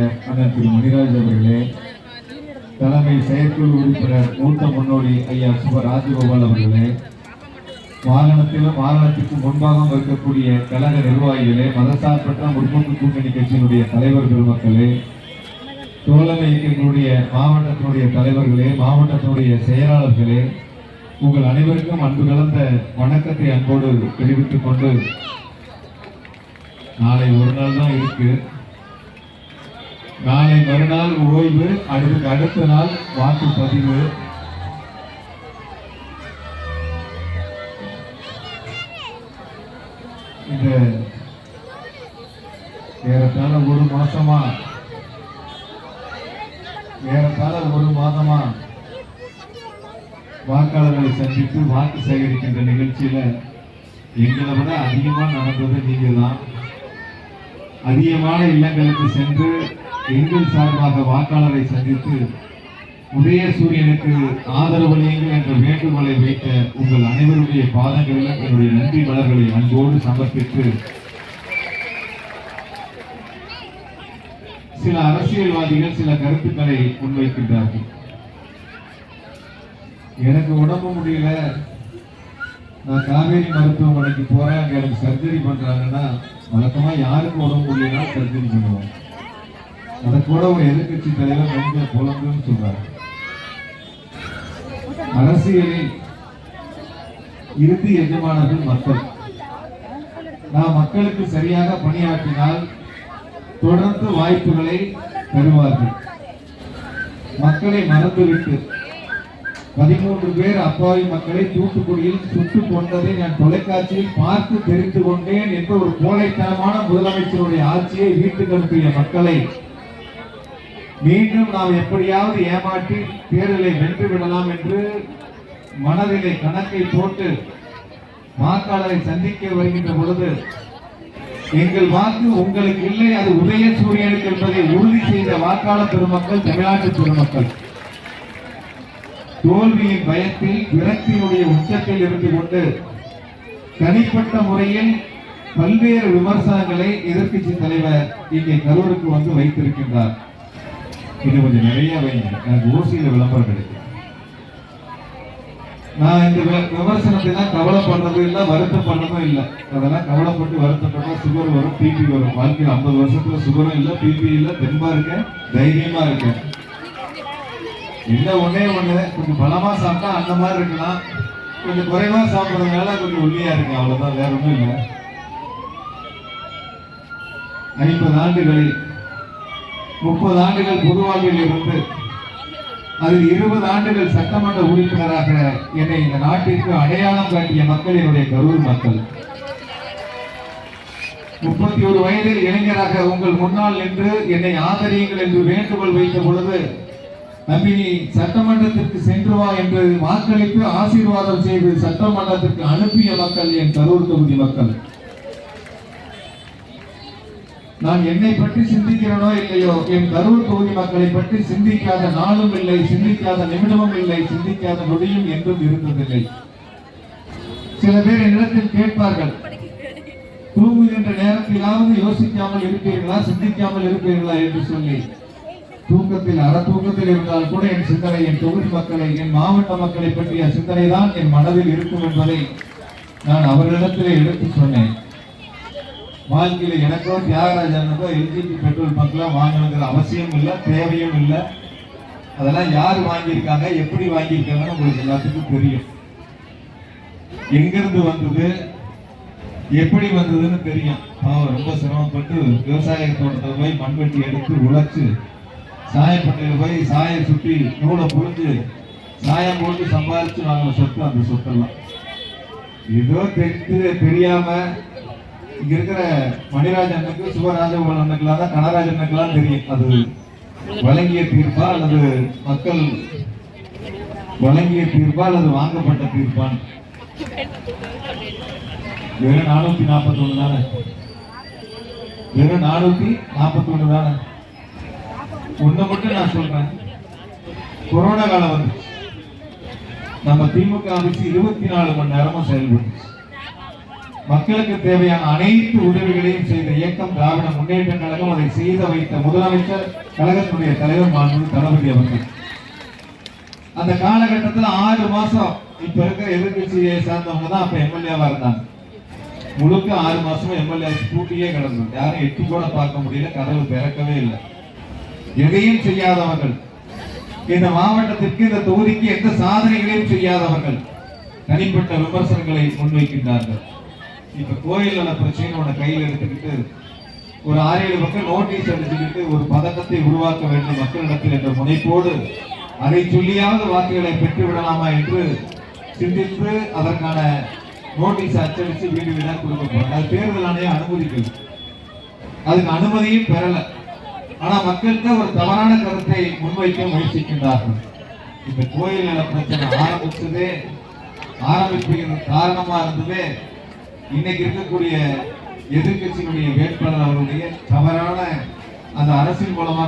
அண்ணன் திரு மணிராஜ் அவர்களே, தலைமை செயற்குழு உறுப்பினர் மூத்த முன்னோடி ஐயா சுப ராஜகோபால் அவர்களே, வாகனத்திற்கு முன்பாக இருக்கக்கூடிய கழக நிர்வாகிகளே, மதசார்பற்ற முற்போக்கு கூட்டணி கட்சியினுடைய தலைவர் பெருமக்களே, தோழமை இயக்கங்களுடைய மாவட்டத்தினுடைய தலைவர்களே, மாவட்டத்தினுடைய செயலாளர்களே, உங்கள் அனைவருக்கும் அன்பு கலந்த வணக்கத்தை அன்போடு தெரிவித்துக் கொண்டு, நாளை ஒரு நாள் தான் இருக்கு. நாளை மறுநாள் ஓய்வு, அடுத்த நாள் வாக்குப்பதிவு. இந்த ஏறத்தாழ ஒரு மாதமா வாக்காளர்களை சந்தித்து வாக்கு சேகரிக்கின்ற நிகழ்ச்சியில எங்களை விட அதிகமா நடந்தது நீங்க தான். அதிகமான இல்லங்களுக்கு சென்று எங்கள் சார்பாக வாக்காளரை சந்தித்து உதயசூரியனுக்கு ஆதரவளியுங்கள் என்ற வேண்டுகோளை வைத்த உங்கள் அனைவருடைய பாதங்களில் என்னுடைய நன்றி மலர்களை அன்போடு சமர்ப்பித்து, சில அரசியல்வாதிகள் சில கருத்துக்களை முன்வைக்கின்றார்கள். எனக்கு உடம்பு முடியல, நான் காவேரி மருத்துவமனைக்கு போறேன், அங்க எனக்கு சர்ஜரி பண்றாங்கன்னா வழக்கமா யாருக்கு உடம்பு முடியலன்னா சர்ஜரி பண்ணுவோம். அதை கூட ஒரு எதிர்கட்சி தலைவர் கொஞ்சம் புலம்புன்னு சொல்றாரு. அரசியலில் இறுதி எஜமானர்கள் மக்கள். நாம் மக்களுக்கு சரியாக பணியாற்றினால் தொடர்ந்து வாய்ப்புகளை தருவார்கள். மக்களை மறந்துவிட்டு 13 பேர் அப்பாவி மக்களை தூத்துக்குடியில் சுட்டுக் கொண்டதை நான் தொலைக்காட்சியில் பார்த்து தெரிந்து கொண்டேன் என்ற ஒரு கோழைத்தனமான முதலமைச்சருடைய ஆட்சியை வீட்டுக்கு அனுப்பிய மக்களை மீண்டும் நாம் எப்படியாவது ஏமாற்றி தேர்தலை வென்று விடலாம் என்று மனதிலே கணக்கை போட்டு வாக்காளரை சந்திக்க வருகின்ற பொழுது, எங்கள் வாக்கு உங்களுக்கு இல்லை, அது உதயசூரியனுக்கு என்பதை உறுதி செய்த வாக்காளர் பெருமக்கள், தமிழ்நாட்டு பெருமக்கள் தோல்வியின் பயத்தில் விரக்தியினுடைய உச்சத்தில் இருந்து கொண்டு தனிப்பட்ட முறையில் பல்வேறு விமர்சனங்களை எதிர்கட்சி தலைவர் இங்கே கரூருக்கு வந்து வைத்திருக்கின்றார். இது கொஞ்சம் நிறைய வைங்க, எனக்கு ஓசியில விளம்பரம் கிடைக்கும். நான் இந்த விமர்சனத்தை தான் கவலைப்படுறதும் இல்லை, வருத்தம் பண்ணதும் இல்லை. அதெல்லாம் கவலைப்பட்டு வருத்தப்பட்டா சுகர் வரும், பிபி வரும். வாழ்க்கையில் 50 வருஷத்துல சுகரும் இல்லை, பிபி இல்லை, தெம்பா இருக்கேன், தைரியமா இருக்கேன். இல்லை ஒன்னே ஒண்ணு, கொஞ்சம் பலமா சாப்பிட்டா அந்த மாதிரி இருக்கலாம், கொஞ்சம் குறைவா சாப்பிட்றதுனால கொஞ்சம் ஒல்லியா இருக்கு, அவ்வளவுதான், வேற ஒன்றும் இல்லை. 50 ஆண்டுகளில் 30 ஆண்டுகள் பொது வாழ்வில் இருந்து அதில் 20 ஆண்டுகள் சட்டமன்ற உறுப்பினராக என்னை இந்த நாட்டிற்கு அடையாளம் காட்டிய மக்கள் என்னுடைய கரூர் மக்கள். 31 வயதில் இளைஞராக உங்கள் முன்னால் நின்று என்னை ஆதரியுங்கள் என்று வேண்டுகோள் வைத்த பொழுது, நம்பி நீ சட்டமன்றத்திற்கு சென்று வா என்று வாக்களித்து ஆசீர்வாதம் செய்து சட்டமன்றத்திற்கு அனுப்பிய மக்கள் என் கரூர் தொகுதி மக்கள். நான் என்னை பற்றி சிந்திக்கிறனோ இல்லையோ, என் கரூர் தொகுதி மக்களை பற்றி சிந்திக்காத நாளும் இல்லை, சிந்திக்காத நிமிடமும் இல்லை, சிந்திக்காத நொடியும் என்றும் இருந்ததில்லை. சில பேர் என்னிடத்தில் கேட்பார்கள், தூங்குகின்ற நேரத்திலாவது யோசிக்காமல் இருப்பீர்களா, சிந்திக்காமல் இருப்பீர்களா என்று சொல்லி. தூக்கத்தில் தூக்கத்தில் இருந்தால் கூட என் சிந்தனை என் தொகுதி மக்களை, என் மாவட்ட மக்களை பற்றிய சிந்தனை தான் என் மனதில் இருக்கும் என்பதை நான் அவர்களிடத்திலே எடுத்து சொன்னேன். வாழ்க்கையில் எனக்கோ தியாகராஜனுக்கோ எல்ஜிபி பெட்ரோல் பங்க்லாம் வாங்கணுங்கிற அவசியம் இல்லை, தேவையும் இல்லை. அதெல்லாம் யார் வாங்கியிருக்காங்க, எப்படி வாங்கியிருக்காங்கன்னு உங்களுக்கு எல்லாத்துக்கும் தெரியும். எங்கிருந்து வந்தது, எப்படி வந்ததுன்னு தெரியும். அவன் ரொம்ப சிரமப்பட்டு விவசாய தோட்டத்தை போய் மண்வெட்டி எடுத்து உழைச்சு, சாயப்பட்டையில் போய் சாயை சுற்றி நூலை புரிஞ்சு சாயம் போட்டு சம்பாதிச்சு வாங்கின சொத்து அந்த சொத்தெல்லாம். ஏதோ தெரியாம இங்க இருக்கிற மணிராஜ் அண்ணனுக்கு, சுபராஜகோபால் அண்ணனுக்குலாம் தான், கனராஜ் அண்ணனுக்குலாம் தெரியும் அது வழங்கிய தீர்ப்பா அல்லது மக்கள் வழங்கிய தீர்ப்பா அல்லது வாங்கப்பட்ட தீர்ப்பான். வெறும் 441 தானே, வெறும் 441 தானே. ஒண்ணு மட்டும் நான் சொல்றேன், கொரோனா காலம் வந்து நம்ம திமுக ஆபீஸ் 24 மணி நேரமும் செயல்பட்டு மக்களுக்கு தேவையான அனைத்து உதவிகளையும் செய்த இயக்கம் திராவிட முன்னேற்ற கழகம். அதை செய்த வைத்த முதலமைச்சர் கழகத்துடைய தலைவர் மாண்புமிகு தளபதி அவர்கள். அந்த காலகட்டத்தில் 6 மாசம் இப்ப இருக்கிற எதிர்கட்சியை சார்ந்தவங்க தான் அப்ப எம்எல்ஏவா இருந்தாங்க. முழுக்க 6 மாசமும் எம்எல்ஏ கூட்டியே கிடந்தது. யாரும் எட்டி கூட பார்க்க முடியல, கதவு திறக்கவே இல்லை. எதையும் செய்யாதவர்கள், இந்த மாவட்டத்திற்கு இந்த தொகுதிக்கு எந்த சாதனைகளையும் செய்யாதவர்கள் தனிப்பட்ட விமர்சனங்களை முன்வைக்கின்றார்கள். இப்ப கோயில் நல பிரச்சனை உன கையில் எடுத்துக்கிட்டு ஒரு 6-7 பக்கம் நோட்டீஸ் அடிச்சுக்கிட்டு ஒரு பதட்டத்தை உருவாக்க வேண்டும் மக்களிடத்தில் என்ற முனைப்போடு அதை சொல்லியாவது வாக்குகளை பெற்று விடலாமா என்று சிந்தித்து அதற்கான நோட்டீஸ் அச்சடிச்சு வீடு வீடா கொடுக்கப்படும். அது தேர்தல் ஆணையம் அனுமதிக்குது. அதுக்கு அனுமதியும் பெறல. ஆனா மக்களுக்கு ஒரு தவறான கருத்தை முன்வைக்க முயற்சிக்கின்றார்கள். இந்த கோயில் நல பிரச்சனை ஆரம்பிப்பதற்கு காரணமா இருந்ததே இன்னைக்கு இருக்கக்கூடிய எதிர்கட்சியினுடைய வேட்பாளர் அவருடைய தவறான அந்த அரசின் மூலமாக